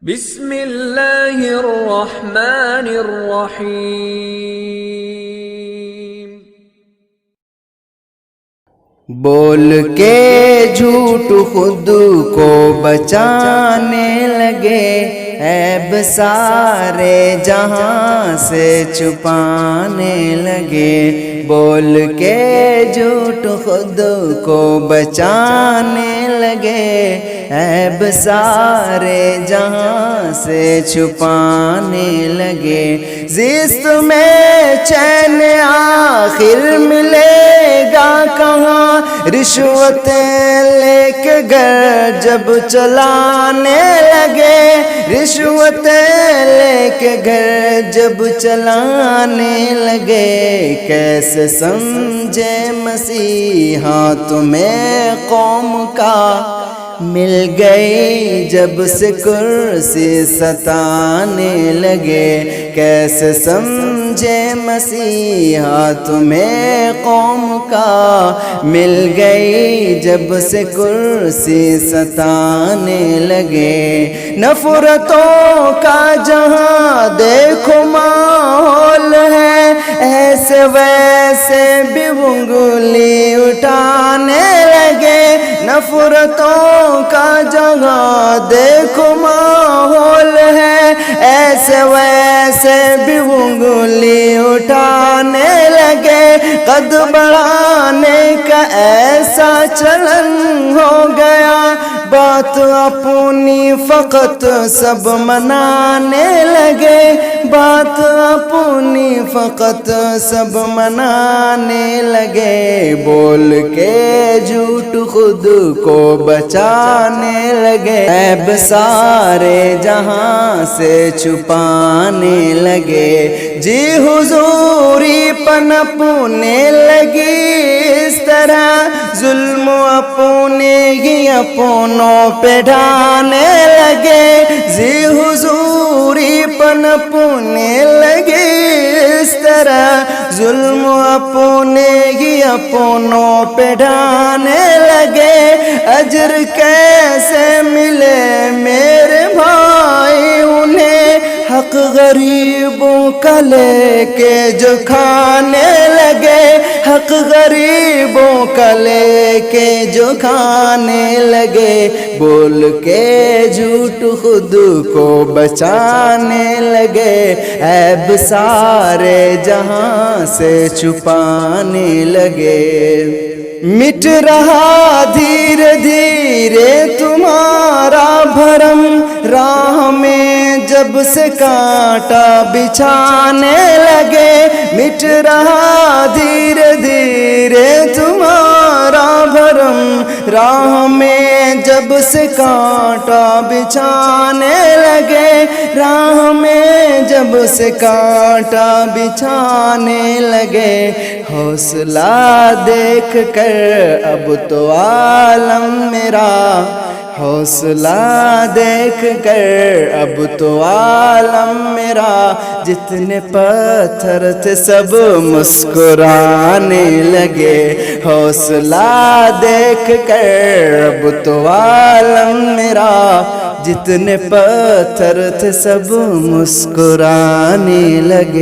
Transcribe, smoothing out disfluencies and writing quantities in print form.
بسم اللہ الرحمن الرحیم۔ بول کے جھوٹ خود کو بچانے لگے، عیب سارے جہاں سے چھپانے لگے۔ بول کے جھوٹ خود کو بچانے لگے، عیب سارے جہاں سے چھپانے لگے۔ زیست میں چین آخر ملے گا کہاں، رشوتیں لے کے گھر جب چلانے لگے۔ رشوتیں لے کے گھر جب چلانے لگے، کیسے سمجھے مسیحا تمہیں قوم کا، مل گئی جب سے کرسی ستانے لگے۔ کیسے سمجھے مسیحا تمہیں قوم کا، مل گئی جب سے کرسی ستانے لگے۔ نفرتوں کا جہاں دیکھو ماحول ہے، ایسے ویسے بھی انگلی اٹھانے لگے۔ نفرتوں کا جہاں دیکھو ماحول ہے، ایسے ویسے بھی انگلی اٹھانے لگے۔ قد بڑھانے کا ایسا چلن ہو گیا، بات اپنی فقط سب منانے لگے۔ بات اپنی فقط سب منانے لگے۔ بول کے جھوٹ خود کو بچانے لگے، عیب سارے جہاں سے چھپانے لگے۔ جی حضوری پنپنے لگی اس طرح، ظلم اپنے ہی اپنوں پہ ڈھانے لگے۔ جی حضوری پنپنے لگی اس طرح، ظلم اپنے ہی اپنوں پہ ڈھانے لگے۔ اجر کیسے ملے میرے بھائی انہیں، حق غریبوں کا لے کے جو کھانے لگے۔ حق غریبوں کا لے کے جو کھانے لگے۔ بول کے جھوٹ خود کو بچانے لگے، عیب سارے جہاں سے چھپانے لگے۔ مٹ رہا دھیرے دھیرے تمہارا بھرم، راہ میں جب سے کانٹا بچھانے لگے۔ مٹ رہا دھیرے دھیرے تمہارا بھرم، راہ میں جب سے کانٹا بچھانے لگے۔ راہ میں جب سے کانٹا بچھانے لگے۔ حوصلہ دیکھ کر اب تو عالم میرا، حوصلہ دیکھ کر اب تو عالم میرا، جتنے پتھر تھے سب مسکرانے لگے۔ حوصلہ دیکھ کر اب تو عالم میرا، جتنے پتھر تھے سب مسکرانے لگے۔